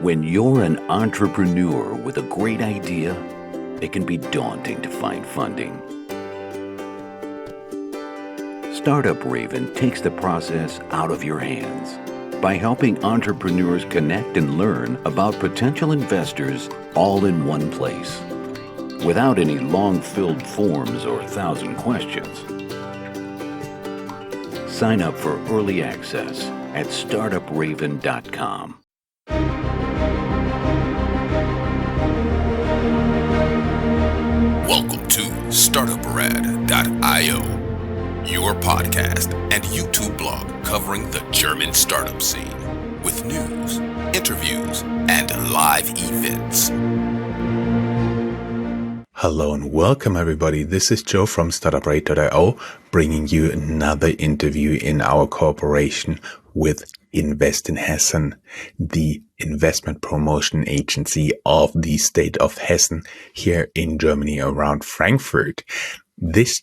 When you're an entrepreneur with a great idea, it can be daunting to find funding. Startup Raven takes the process out of your hands by helping entrepreneurs connect and learn about potential investors all in one place, without any long-filled forms or 1,000 questions. Sign up for early access at Startuprad.io. Welcome to Startuprad.io, your podcast and YouTube blog covering the German startup scene with news, interviews, and live events. Hello and welcome everybody. This is Joe from Startuprad.io bringing you another interview in our cooperation with Invest in Hessen, the investment promotion agency of the state of Hessen here in Germany around Frankfurt. This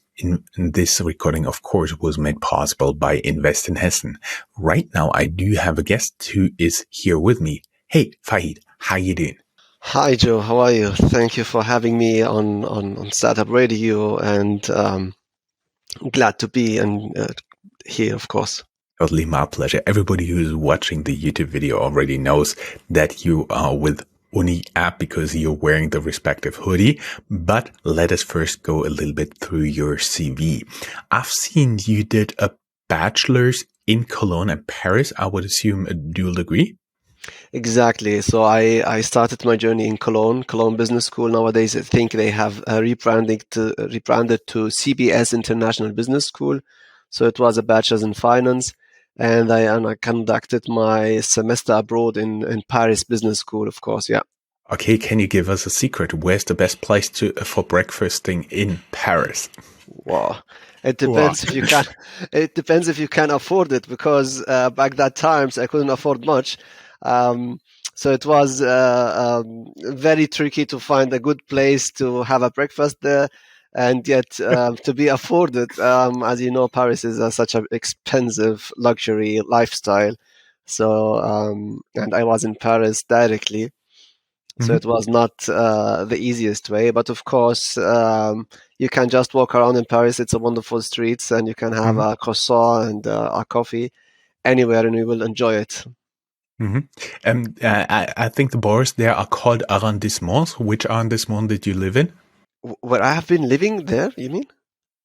recording, of course, was made possible by Invest in Hessen. Right now, I do have a guest who is here with me. Hey, Fahed, how you doing? Hi, Joe. How are you? Thank you for having me on Startup Radio, and glad to be here, of course. Totally my pleasure. Everybody who is watching the YouTube video already knows that you are with UniApp because you're wearing the respective hoodie. But let us first go a little bit through your CV. I've seen you did a bachelor's in Cologne and Paris. I would assume a dual degree. Exactly. So I started my journey in Cologne Business School. Nowadays, I think they have rebranded to CBS International Business School. So it was a bachelor's in finance. And I conducted my semester abroad in Paris Business School, of course. Yeah. Okay, can you give us a secret? Where's the best place for breakfasting in Paris? Wow, it depends if you can. It depends if you can afford it, because back that times I couldn't afford much. So it was very tricky to find a good place to have a breakfast there. And yet, to be afforded, as you know, Paris is such an expensive luxury lifestyle. So, and I was in Paris directly, so it was not the easiest way. But of course, you can just walk around in Paris. It's a wonderful streets, and you can have a croissant and a coffee anywhere, and you will enjoy it. I think the bars there are called arrondissements. Which arrondissement did you live in? Where I have been living there, you mean?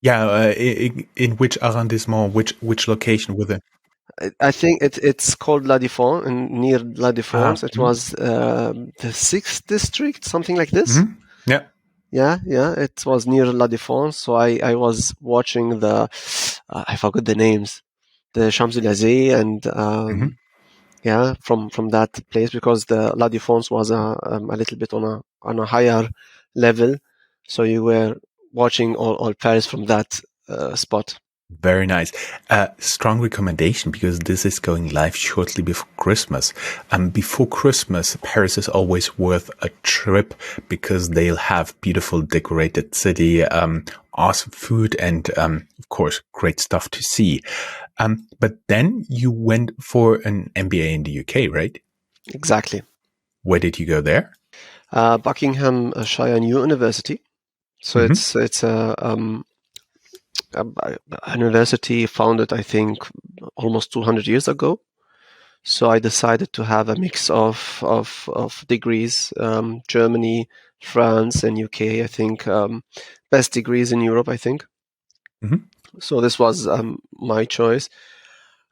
Yeah, in which arrondissement, which location within? I think it's called La Défense, and near La Défense. It was the 6th district, something like this. Yeah. Yeah. It was near La Défense. So I was watching I forgot the names, the Champs-Élysées, and yeah, from that place, because the La Défense was a little bit on a higher level. So you were watching all Paris from that spot. Very nice. Strong recommendation, because this is going live shortly before Christmas. Before Christmas, Paris is always worth a trip because they'll have beautiful decorated city, awesome food, and of course, great stuff to see. But then you went for an MBA in the UK, right? Exactly. Where did you go there? Buckinghamshire University. So it's a university founded, I think, almost 200 years ago. So I decided to have a mix of degrees, Germany, France, and UK. I think best degrees in Europe, I think. So this was my choice.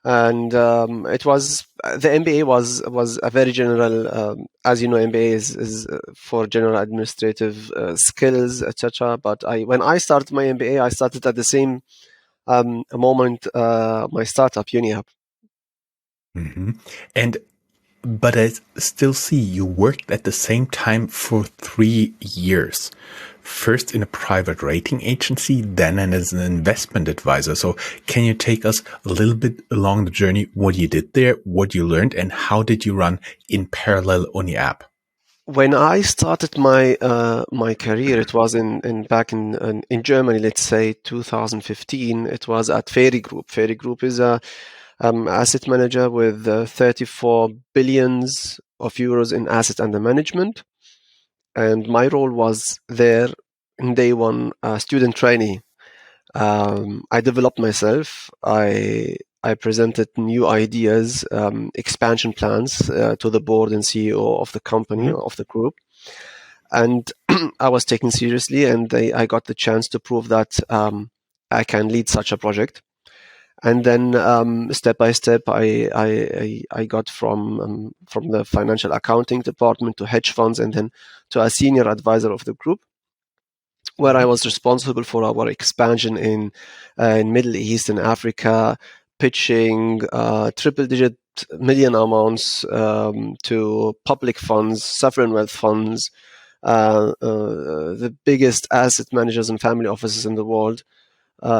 And it was the MBA was a very general, as you know, MBA is for general administrative skills, etc. But when I started my MBA, I started at the same moment my startup UniApp. But I still see you worked at the same time for 3 years. First in a private rating agency, then as an investment advisor. So can you take us a little bit along the journey, what you did there, what you learned, and how did you run in parallel UniApp? When I started my my career, it was back in Germany, let's say 2015. It was at Fahed Group. Fahed Group is a asset manager with 34 billions of euros in assets under management. And my role was there in day one, student trainee. I developed myself. I presented new ideas, expansion plans to the board and CEO of the company, of the group. And I was taken seriously, and I got the chance to prove that I can lead such a project. And then step by step, I got from the financial accounting department to hedge funds, and then to a senior advisor of the group, where I was responsible for our expansion in Middle East and Africa, pitching triple-digit million amounts to public funds, sovereign wealth funds, the biggest asset managers and family offices in the world,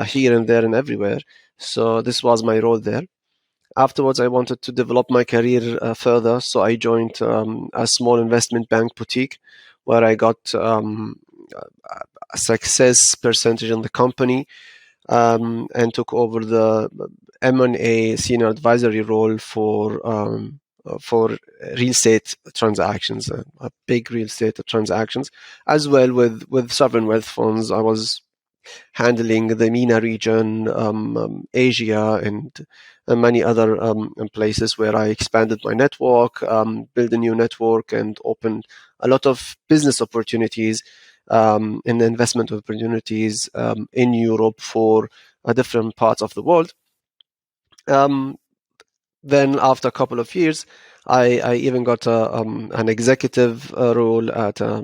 here and there and everywhere. So this was my role there. Afterwards, I wanted to develop my career further, so I joined a small investment bank boutique, where I got a success percentage in the company, and took over the M&A senior advisory role for real estate transactions, big real estate transactions, as well with sovereign wealth funds. I was handling the MENA region, Asia, and many other places where I expanded my network, built a new network, and opened a lot of business opportunities and investment opportunities in Europe for different parts of the world. Then after a couple of years, I even got an executive role at a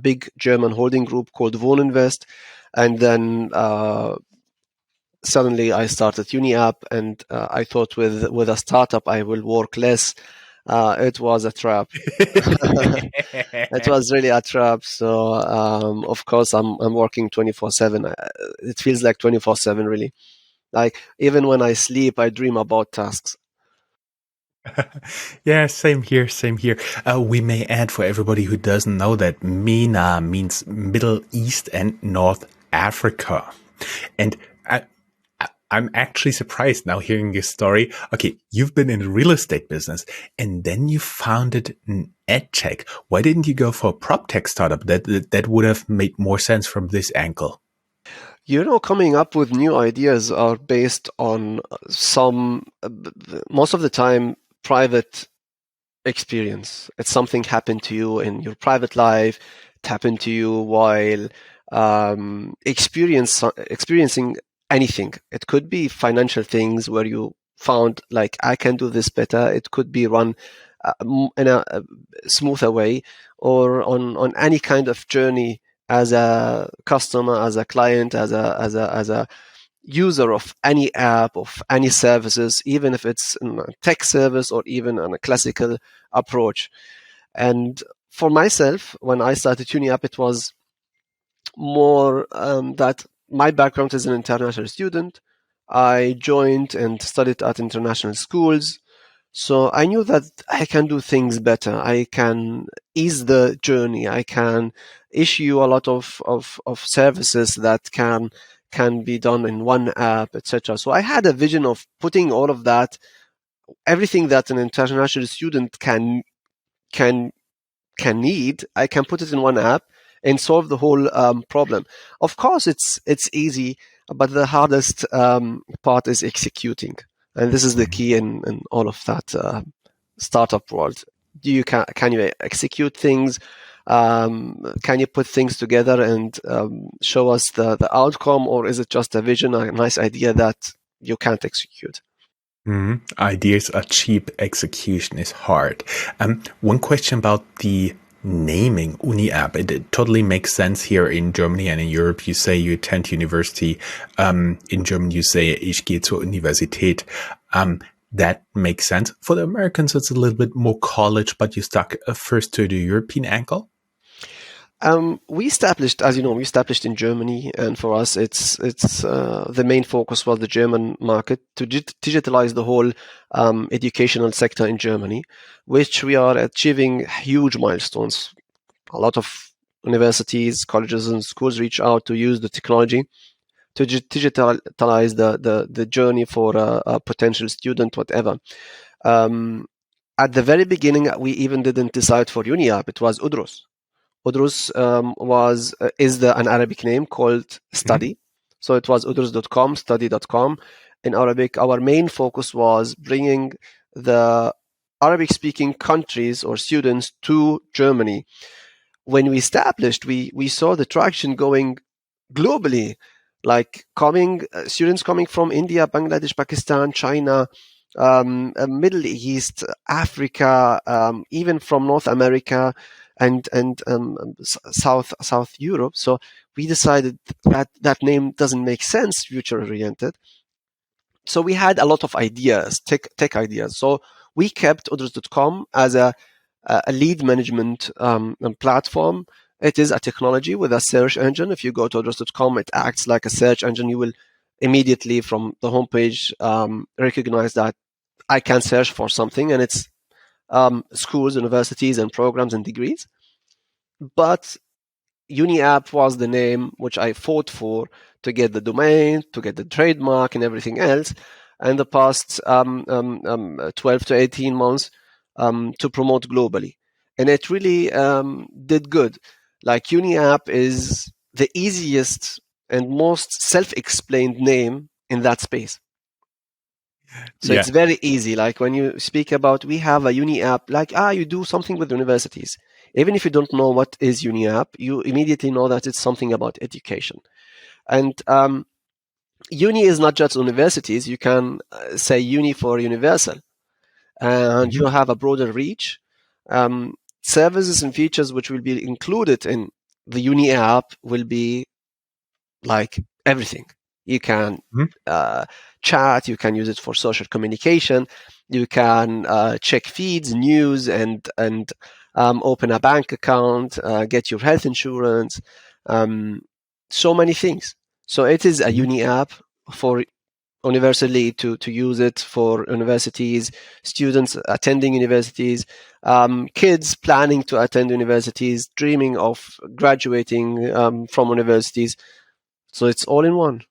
big German holding group called Wohninvest. And then suddenly I started UniApp, and I thought with a startup I will work less. It was a trap. It was really a trap. So of course I'm working 24/7. It feels like 24/7 really. Like even when I sleep, I dream about tasks. Yeah, same here, same here. We may add, for everybody who doesn't know, that MENA means Middle East and North Africa. And I'm actually surprised now hearing this story. Okay, you've been in the real estate business, and then you founded an ed tech. Why didn't you go for a prop tech startup? That would have made more sense from this angle. Coming up with new ideas are based on most of the time, private experience. It's something happened to you in your private life. It happened to you while experiencing anything. It could be financial things where you found like, I can do this better. It could be run in a smoother way, or on any kind of journey as a customer, as a client, as a user of any app, of any services, even if it's a tech service or even on a classical approach. And for myself, when I started UniApp, it was more that my background is an international student. I joined and studied at international schools. So I knew that I can do things better. I can ease the journey. I can issue a lot of services that can be done in one app, etc. So I had a vision of putting all of that, everything that an international student can need, I can put it in one app and solve the whole problem. Of course, it's easy, but the hardest part is executing, and this is the key in all of that startup world. Can you execute things? Can you put things together and show us the outcome, or is it just a vision, a nice idea that you can't execute? Ideas are cheap, execution is hard. One question about the naming UniApp. It totally makes sense here in Germany, and in Europe you say you attend university. In German you say ich gehe zur Universität. That makes sense. For the Americans it's a little bit more college, but you stuck first to the European angle? We established, as you know, in Germany, and for us, it's the main focus was the German market, to digitalize the whole educational sector in Germany, which we are achieving huge milestones. A lot of universities, colleges, and schools reach out to use the technology. to digitalize the journey for a potential student, whatever. At the very beginning, we even didn't decide for UniApp. It was Udrus. Udrus is an Arabic name called study. So it was udrus.com, study.com. In Arabic, our main focus was bringing the Arabic-speaking countries or students to Germany. When we established, we saw the traction going globally, like students coming from India, Bangladesh, Pakistan, China, Middle East, Africa, even from North America and South Europe. So we decided that name doesn't make sense, future oriented. So we had a lot of ideas, tech ideas. So we kept Udrus.com as a lead management platform. It is a technology with a search engine. If you go to Udrus.com, it acts like a search engine. You will immediately from the homepage recognize that I can search for something, and it's schools, universities, and programs and degrees. But UniApp was the name which I fought for to get the domain, to get the trademark, and everything else. And the past 12 to 18 months to promote globally. And it really did good. Like UniApp is the easiest and most self-explained name in that space. So it's very easy. Like when you speak about, we have a UniApp, like, you do something with universities. Even if you don't know what is UniApp, you immediately know that it's something about education. And uni is not just universities. You can say uni for universal. And you have a broader reach. Services and features which will be included in the UniApp will be like everything. You can chat, you can use it for social communication, you can check feeds, news, and open a bank account, get your health insurance, so many things. So it is a UniApp for universally to use it for universities, students attending universities, kids planning to attend universities, dreaming of graduating from universities. So it's all in one.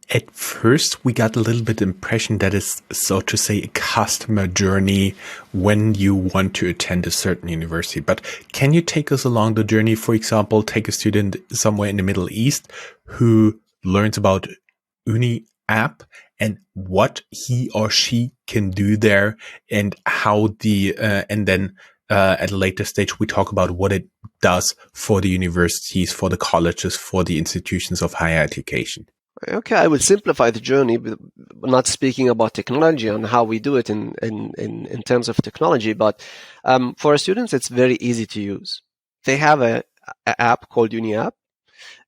At first, we got a little bit impression that is, so to say, a customer journey when you want to attend a certain university. But can you take us along the journey? For example, take a student somewhere in the Middle East who learns about UniApp and what he or she can do there, and how and then at a later stage, we talk about what it does for the universities, for the colleges, for the institutions of higher education. Okay, I will simplify the journey, but not speaking about technology and how we do it in terms of technology. But for our students, it's very easy to use. They have an app called UniApp.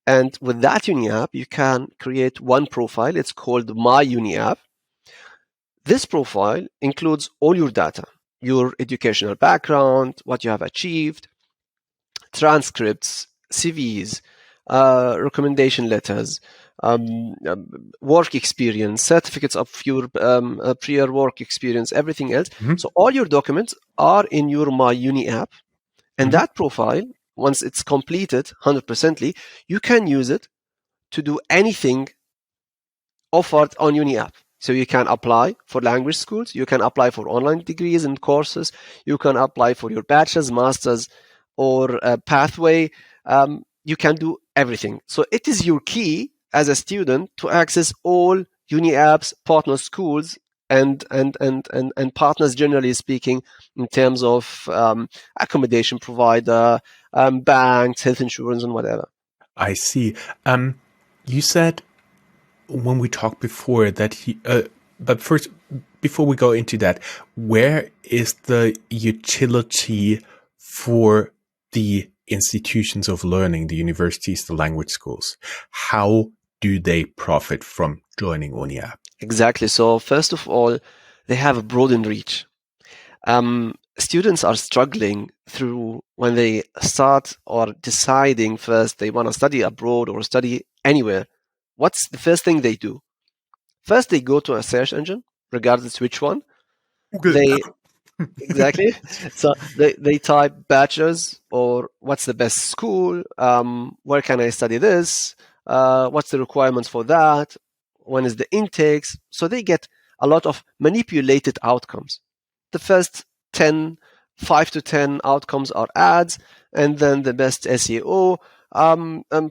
And with that UniApp, you can create one profile. It's called My UniApp. This profile includes all your data, your educational background, what you have achieved, transcripts, CVs, recommendation letters, work experience, certificates of your prior work experience, everything else. So all your documents are in your My UniApp. And that profile, once it's completed 100%, you can use it to do anything offered on UniApp. So you can apply for language schools, you can apply for online degrees and courses, you can apply for your bachelor's, master's, or a pathway. You can do everything. So it is your key as a student to access all UniApp's partner schools and partners, generally speaking, in terms of accommodation provider, banks, health insurance, and whatever. I see. You said when we talked before that but first, before we go into that, where is the utility for the institutions of learning, the universities, the language schools? How do they profit from joining UniApp? Exactly. So first of all, they have a broadened reach. Students are struggling through when they start or deciding first they want to study abroad or study anywhere. What's the first thing they do? First, they go to a search engine, regardless which one. Google. Exactly. So they type bachelor's or what's the best school, where can I study this, what's the requirements for that, when is the intakes. So they get a lot of manipulated outcomes. The first 5 to 10 outcomes are ads, and then the best SEO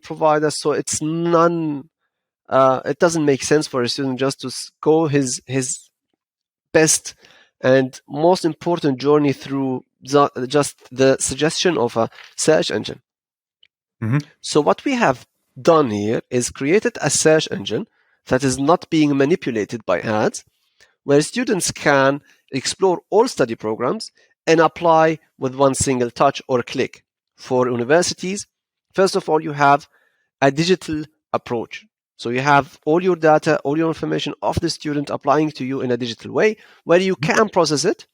providers. So it's it doesn't make sense for a student just to go his best and most important journey through just the suggestion of a search engine. Mm-hmm. So what we have done here is created a search engine that is not being manipulated by ads, where students can explore all study programs and apply with one single touch or click. For universities, first of all, you have a digital approach. So you have all your data, all your information of the student applying to you in a digital way where you can process it.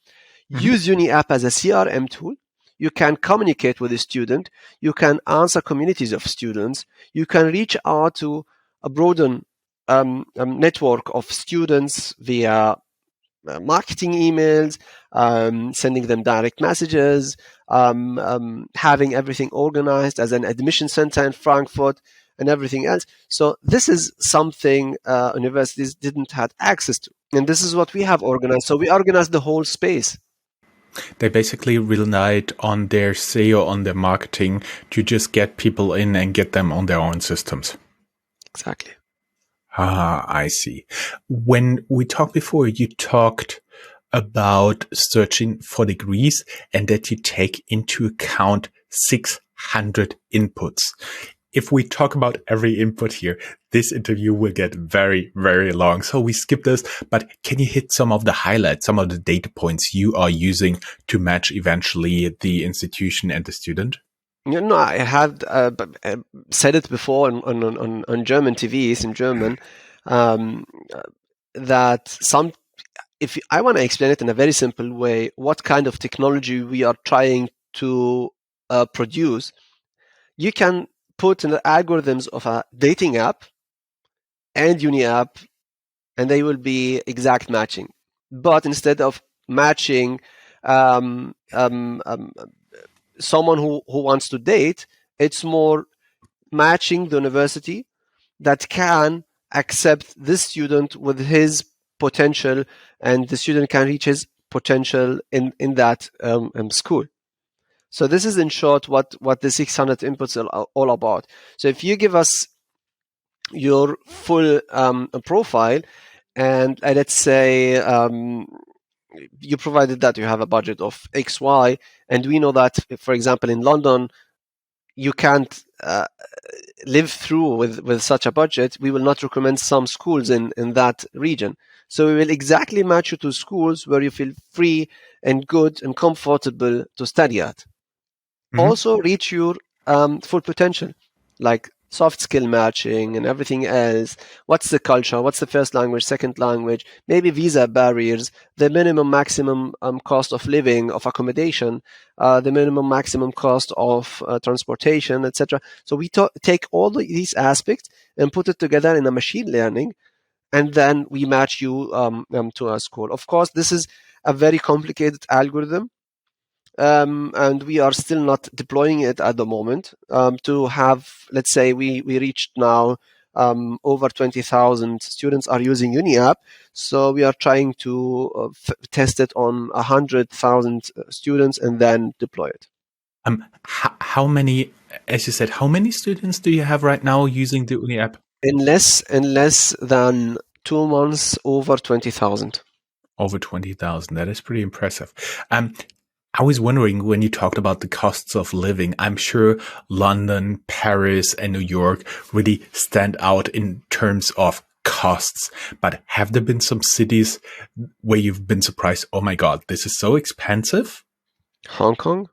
Use UniApp as a CRM tool. You can communicate with the student. You can answer communities of students. You can reach out to a broader network of students via marketing emails, sending them direct messages, having everything organized as an admission center in Frankfurt and everything else. So this is something universities didn't have access to. And this is what we have organized. So we organized the whole space. They basically relied on their SEO, on their marketing to just get people in and get them on their own systems. Exactly. Ah, I see. When we talked before, you talked about searching for degrees and that you take into account 600 inputs. If we talk about every input here, this interview will get very, very long. So we skip this, but can you hit some of the highlights, some of the data points you are using to match eventually the institution and the student? You know, I had said it before on German TVs in German, that if I want to explain it in a very simple way, what kind of technology we are trying to produce, you can put in the algorithms of a dating app and UniApp, and they will be exact matching. But instead of matching someone who wants to date, it's more matching the university that can accept this student with his potential, and the student can reach his potential in that school. So this is in short what the 600 inputs are all about. So if you give us your full profile, and let's say you provided that you have a budget of XY, and we know that, for example, in London, you can't live through with such a budget, we will not recommend some schools in that region. So we will exactly match you to schools where you feel free and good and comfortable to study at. Also reach your full potential, like soft skill matching and everything else. What's the culture? What's the first language, second language? Maybe visa barriers, the minimum maximum cost of living, of accommodation, the minimum maximum cost of transportation, etc. So we take all these aspects and put it together in a machine learning, and then we match you to a school. Of course, this is a very complicated algorithm. And we are still not deploying it at the moment to have, let's say we reached now over 20,000 students are using UniApp. So we are trying to test it on 100,000 students and then deploy it. How many, as you said, how many students do you have right now using the UniApp? In less than 2 months, over 20,000. Over 20,000. That is pretty impressive. I was wondering, when you talked about the costs of living, I'm sure London, Paris, and New York really stand out in terms of costs. But have there been some cities where you've been surprised? Oh my God, this is so expensive. Hong Kong,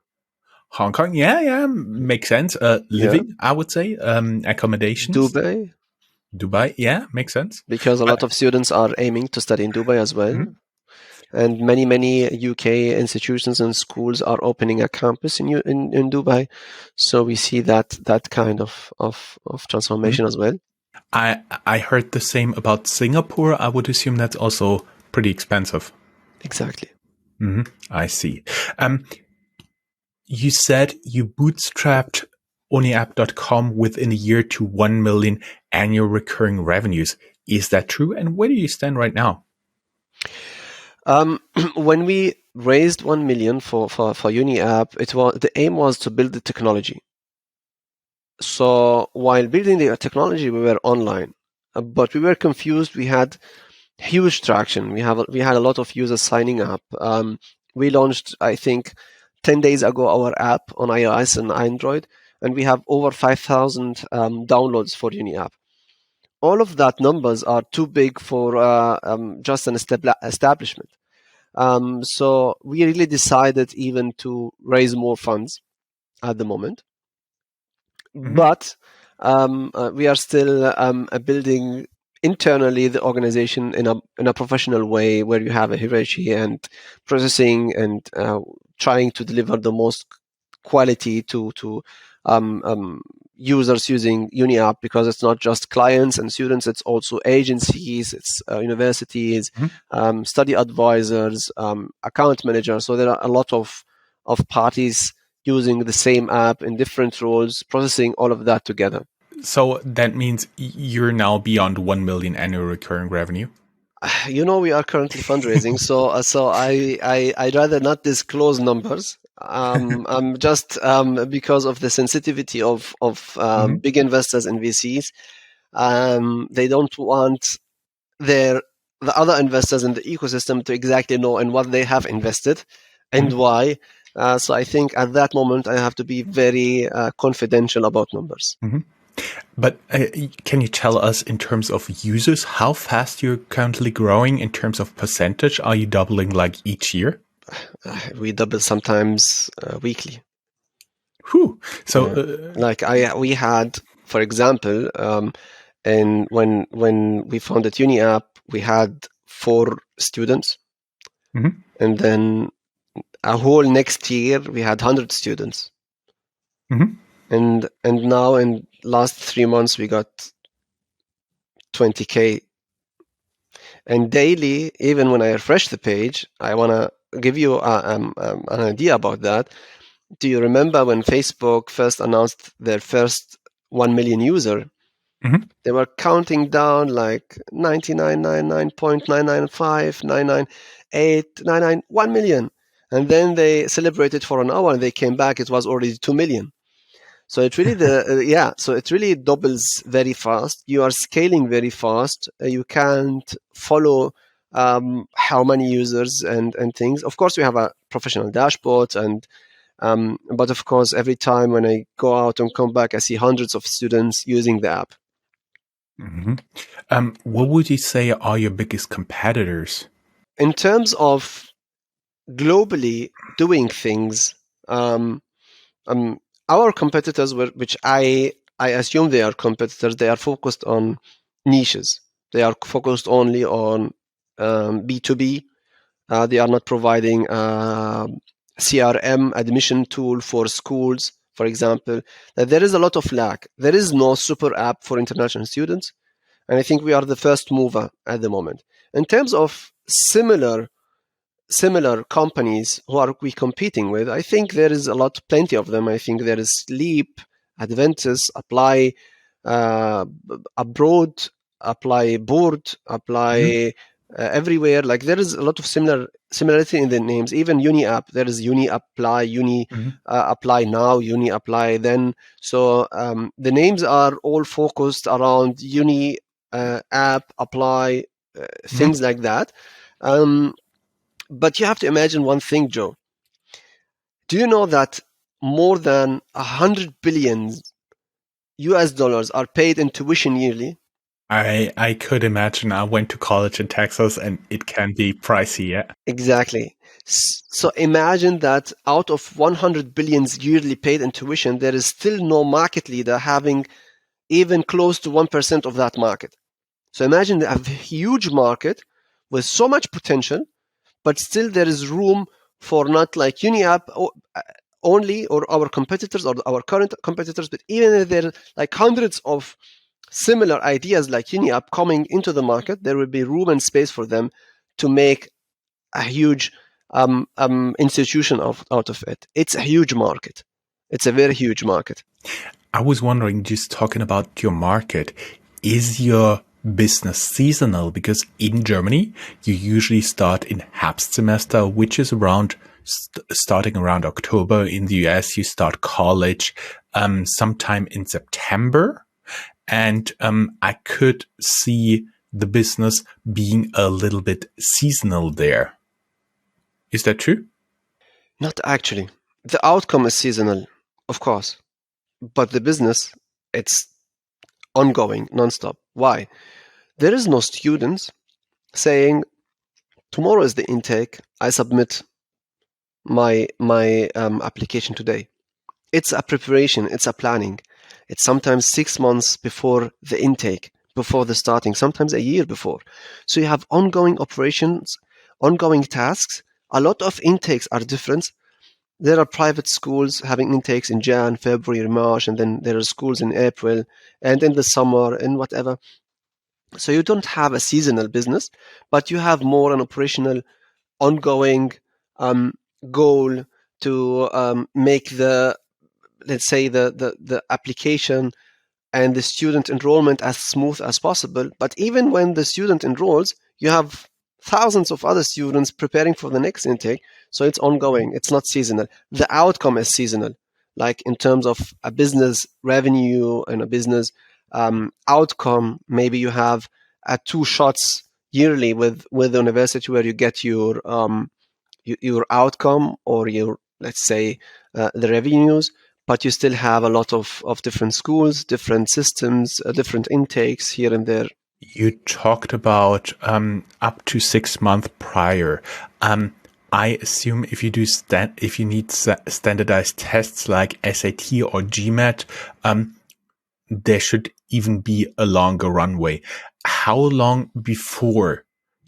yeah, makes sense. Living, I would say, accommodations. Dubai, yeah, makes sense. Because a lot of students are aiming to study in Dubai as well. Mm-hmm. And many UK institutions and schools are opening a campus in Dubai, so we see that kind of transformation as well. I heard the same about Singapore. I would assume that's also pretty expensive. Exactly. I see. You said you bootstrapped UniApp.com within a year to 1 million annual recurring revenues. Is that true? And where do you stand right now? When we raised 1 million for UniApp, the aim was to build the technology. So while building the technology, we were online, but we were confused. We had huge traction. We had a lot of users signing up. We launched, I think, 10 days ago our app on iOS and Android, and we have over 5,000 downloads for UniApp. All of that numbers are too big for just an establishment. So we really decided even to raise more funds at the moment. Mm-hmm. But we are still building internally the organization in a professional way, where you have a hierarchy and processing and trying to deliver the most quality to users using UniApp, because it's not just clients and students, it's also agencies, it's universities, mm-hmm. Study advisors, account managers. So there are a lot of parties using the same app in different roles, processing all of that together. So that means you're now beyond 1 million annual recurring revenue? We are currently fundraising, so I'd rather not disclose numbers. I'm just because of the sensitivity of mm-hmm. big investors and VCs. They don't want the other investors in the ecosystem to exactly know in what they have invested and mm-hmm. why. So I think at that moment I have to be very confidential about numbers. Mm-hmm. But can you tell us, in terms of users, how fast you're currently growing in terms of percentage? Are you doubling like each year? We double sometimes weekly. Whew. So we had, for example, and when we founded UniApp, we had 4 students, mm-hmm. and then a whole next year we had 100 students, mm-hmm. and now in last 3 months we got 20K, and daily, even when I refresh the page, I want to give you an idea about that. Do you remember when Facebook first announced their first 1 million user? Mm-hmm. They were counting down like 99.995, 1 million. And then they celebrated for an hour and they came back. It was already 2 million. So it really so it really doubles very fast. You are scaling very fast. You can't follow how many users and things. Of course, we have a professional dashboard, and but of course, every time when I go out and come back, I see hundreds of students using the app. Mm-hmm. What would you say are your biggest competitors? In terms of globally doing things, our competitors, which I assume they are competitors, they are focused on niches. They are focused only on B2B. They are not providing CRM admission tool for schools, for example. There is a lot of lack. There is no super app for international students. And I think we are the first mover at the moment. In terms of similar companies who are we competing with, I think there is plenty of them. I think there is Leap, Adventus, Apply, Abroad, Apply Board, Apply, mm-hmm. Everywhere. Like there is a lot of similarity in the names. Even UniApp, there is UniApply, mm-hmm. Apply now, UniApply then. So the names are all focused around UniApp, Apply, things mm-hmm. like that. But you have to imagine one thing, Joe. Do you know that more than 100 billion US dollars are paid in tuition yearly? I could imagine. I went to college in Texas and it can be pricey, yeah. Exactly. So imagine that out of 100 billions yearly paid in tuition, there is still no market leader having even close to 1% of that market. So imagine a huge market with so much potential, but still there is room for not like UniApp only or our competitors or our current competitors, but even if there are like hundreds of similar ideas like UniApp coming into the market, there will be room and space for them to make a huge institution out of it. It's a huge market. It's a very huge market. I was wondering, just talking about your market, is your business seasonal? Because in Germany, you usually start in Herbst semester, which is around starting around October. In the US, you start college sometime in September. And I could see the business being a little bit seasonal there. Is that true? Not actually. The outcome is seasonal, of course, but the business, it's ongoing, nonstop. Why? There is no students saying, tomorrow is the intake, I submit my application today. It's a preparation, it's a planning. It's sometimes 6 months before the intake, before the starting, sometimes a year before. So you have ongoing operations, ongoing tasks. A lot of intakes are different. There are private schools having intakes in Jan, February, March, and then there are schools in April and in the summer and whatever. So you don't have a seasonal business, but you have more an operational, ongoing goal to make the, let's say, the application and the student enrollment as smooth as possible. But even when the student enrolls, you have thousands of other students preparing for the next intake. So it's ongoing. It's not seasonal. The outcome is seasonal, like in terms of a business revenue and a business outcome. Maybe you have 2 shots yearly with the university where you get your outcome or your, let's say, the revenues, but you still have a lot of different schools, different systems, different intakes here and there. You talked about up to 6 months prior. I assume if you do if you need standardized tests like SAT or GMAT, there should even be a longer runway. How long before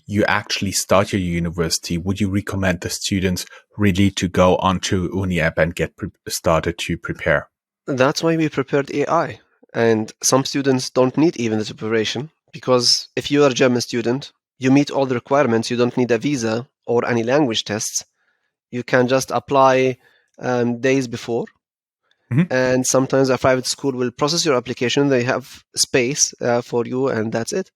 you actually start your university would you recommend the students really to go onto UniApp and get started to prepare? That's why we prepared AI. And some students don't need even the preparation, because if you are a German student, you meet all the requirements. You don't need a visa or any language tests. You can just apply days before. Mm-hmm. And sometimes a private school will process your application. They have space for you, and that's it.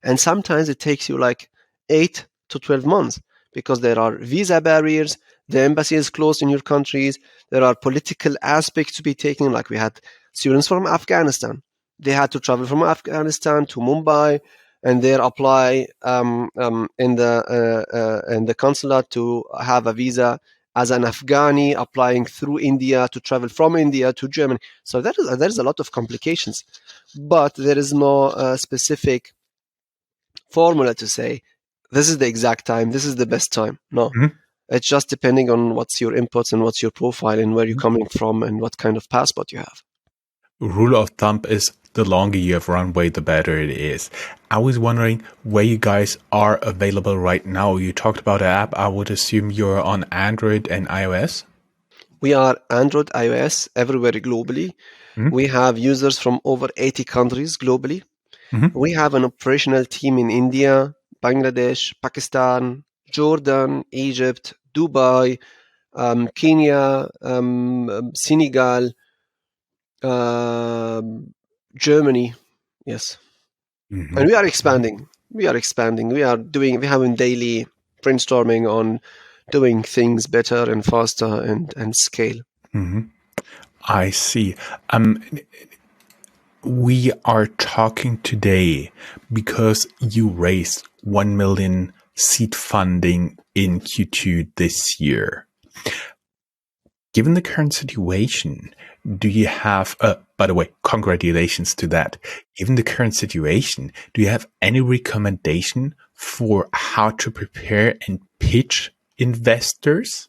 And sometimes it takes you like 8 to 12 months because there are visa barriers. The embassy is closed in your countries. There are political aspects to be taken. Like we had students from Afghanistan. They had to travel from Afghanistan to Mumbai and there apply in the consulate to have a visa as an Afghani applying through India to travel from India to Germany. So there is a lot of complications, but there is no specific formula to say this is the exact time, this is the best time. No. Mm-hmm. It's just depending on what's your inputs and what's your profile and where you're coming from and what kind of passport you have. Rule of thumb is the longer you have runway, the better it is. I was wondering where you guys are available right now. You talked about an app. I would assume you're on Android and iOS. We are Android, iOS, everywhere globally. Mm-hmm. We have users from over 80 countries globally. Mm-hmm. We have an operational team in India, Bangladesh, Pakistan, Jordan, Egypt, Dubai, Kenya, Senegal, Germany. Yes. Mm-hmm. And we are expanding. We are having daily brainstorming on doing things better and faster and scale. Mm-hmm. I see. We are talking today because you raised 1 million seed funding in Q2 this year. Given the current situation, do you have, by the way, congratulations to that. Given the current situation, do you have any recommendation for how to prepare and pitch investors?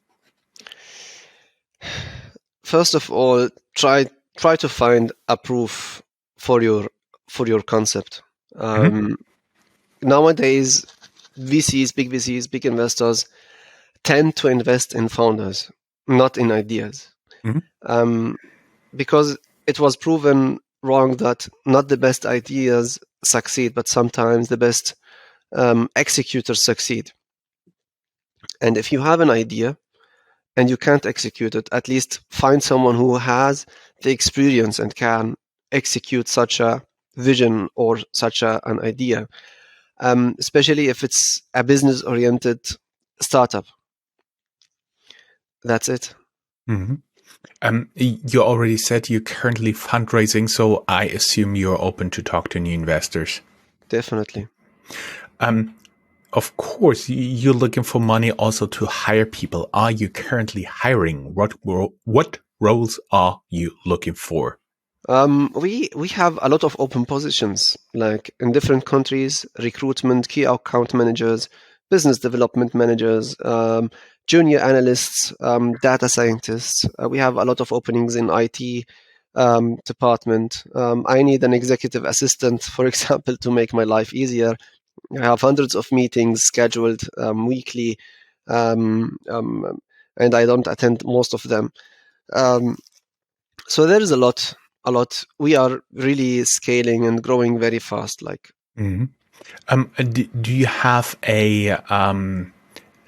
First of all, try to find a proof for your concept. Nowadays, big VCs, big investors tend to invest in founders, not in ideas. Because it was proven wrong that not the best ideas succeed, but sometimes the best executors succeed. And if you have an idea and you can't execute it, at least find someone who has the experience and can execute such a vision or such an idea, especially if it's a business-oriented startup. That's it. Mm-hmm. You already said you're currently fundraising, so I assume you're open to talk to new investors. Definitely. Of course, you're looking for money also to hire people. Are you currently hiring? What roles are you looking for? We have a lot of open positions, like in different countries: recruitment, key account managers, business development managers, junior analysts, data scientists. We have a lot of openings in IT department. I need an executive assistant, for example, to make my life easier. I have hundreds of meetings scheduled weekly, and I don't attend most of them. So there is a lot. We are really scaling and growing very fast. Mm-hmm. Do you have a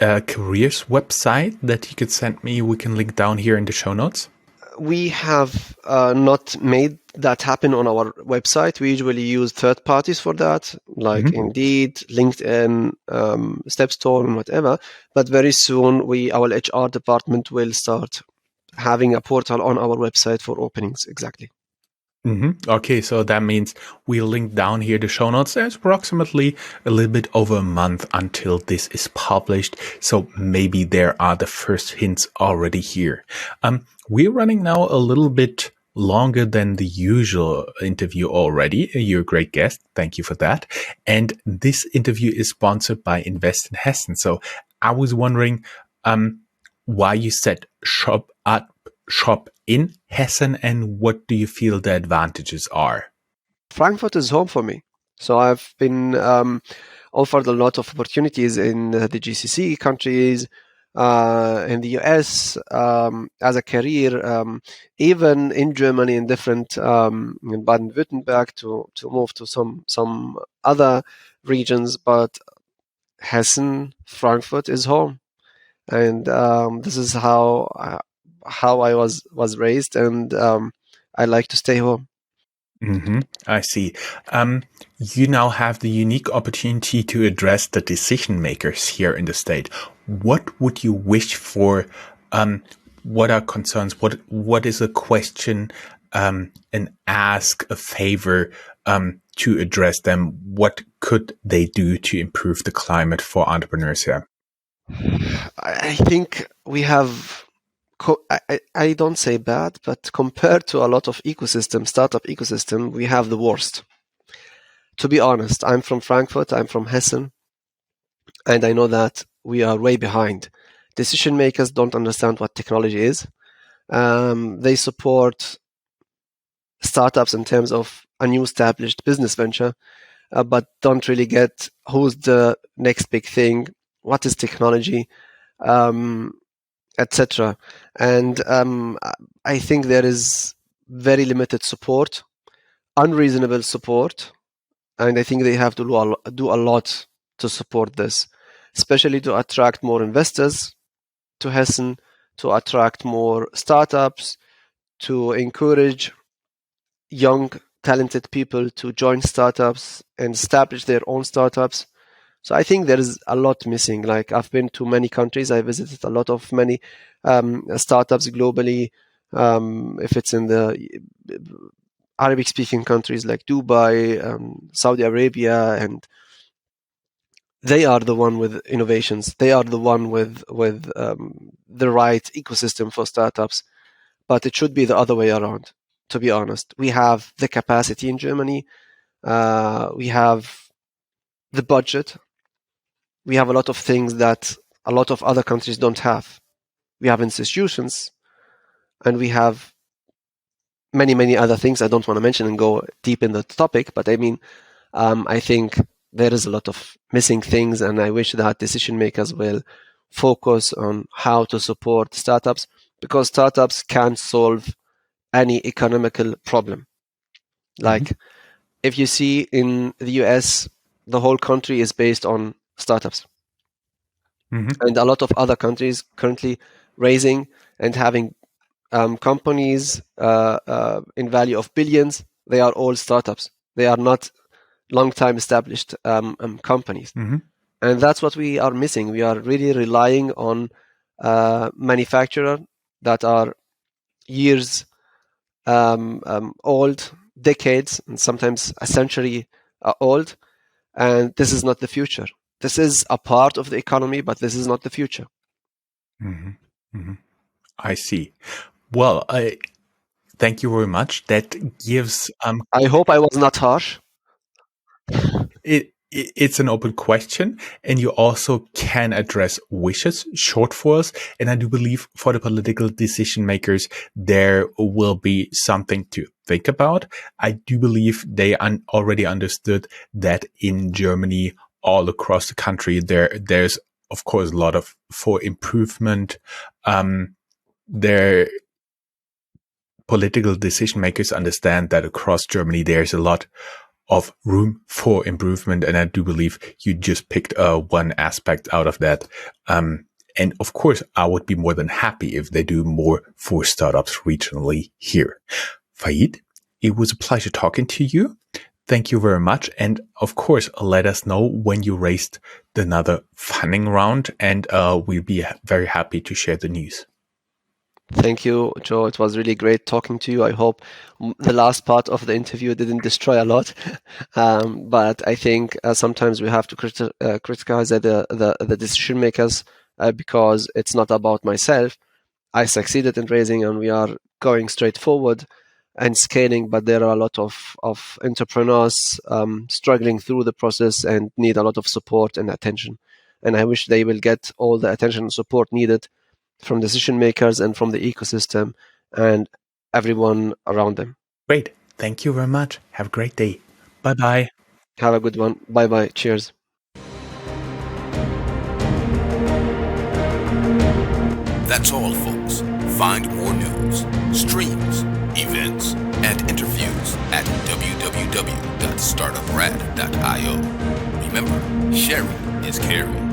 careers website that you could send me? We can link down here in the show notes. We have not made that happen on our website. We usually use third parties for that, like Indeed, LinkedIn, Stepstone, whatever. But very soon, our HR department will start having a portal on our website for openings. Exactly. Okay, so that means we'll link down here the show notes. There's approximately a little bit over a month until this is published, so maybe there are the first hints already here. We're running now a little bit longer than the usual interview already. You're a great guest. Thank you for that. And this interview is sponsored by Invest in Hessen. So I was wondering why you said shop in Hessen, and what do you feel the advantages are? Frankfurt is home for me. So I've been offered a lot of opportunities in the GCC countries, in the US, as a career, even in Germany, in different in Baden-Württemberg, to move to some other regions. But Hessen, Frankfurt is home, and this is how I was raised, and I like to stay home. I see. You now have the unique opportunity to address the decision makers here in the state. What would you wish for? What are concerns? What is a question and ask a favor to address them? What could they do to improve the climate for entrepreneurs here? I think we have. I don't say bad, but compared to a lot of startup ecosystem, we have the worst. To be honest, I'm from Frankfurt, I'm from Hessen, and I know that we are way behind. Decision makers don't understand what technology is. They support startups in terms of a new established business venture, but don't really get who's the next big thing, what is technology, etc. And I think there is very limited support, unreasonable support, and I think they have to do a lot to support this, especially to attract more investors to Hessen, to attract more startups, to encourage young, talented people to join startups and establish their own startups. So I think there is a lot missing. Like, I've been to many countries. I visited a lot of many startups globally. If it's in the Arabic-speaking countries like Dubai, Saudi Arabia, and they are the one with innovations. They are the one with the right ecosystem for startups. But it should be the other way around. To be honest, we have the capacity in Germany. We have the budget. We have a lot of things that a lot of other countries don't have. We have institutions, and we have many other things I don't want to mention and go deep in the topic. But I mean, I think there is a lot of missing things, and I wish that decision makers will focus on how to support startups, because startups can solve any economical problem. Like, if you see in the US, the whole country is based on startups. And a lot of other countries currently raising and having companies in value of billions. They are all startups. They are not long-time established companies. And that's what we are missing. We are really relying on manufacturers that are years old, decades, and sometimes a century old. And this is not the future. This is a part of the economy, but this is not the future. I see. Well, thank you very much. That gives... I hope I was not harsh. It's an open question, and you also can address wishes, shortfalls, and I do believe for the political decision makers, there will be something to think about. I do believe they already understood that in Germany, all across the country, there's of course a lot of for improvement. Their political decision makers understand that across Germany, there's a lot of room for improvement. And I do believe you just picked one aspect out of that. And of course, I would be more than happy if they do more for startups regionally here. Fahed, it was a pleasure talking to you. Thank you very much. And of course, let us know when you raised another funding round, and we'll be very happy to share the news. Thank you, Joe. It was really great talking to you. I hope the last part of the interview didn't destroy a lot. But I think sometimes we have to criticize the decision makers because it's not about myself. I succeeded in raising, and we are going straight forward and scaling, but there are a lot of entrepreneurs struggling through the process and need a lot of support and attention. And I wish they will get all the attention and support needed from decision makers and from the ecosystem and everyone around them. Great. Thank you very much. Have a great day. Bye-bye. Have a good one. Bye-bye. Cheers. That's all, folks. Find more news, streams, events, and interviews at www.startuprad.io. Remember, sharing is caring.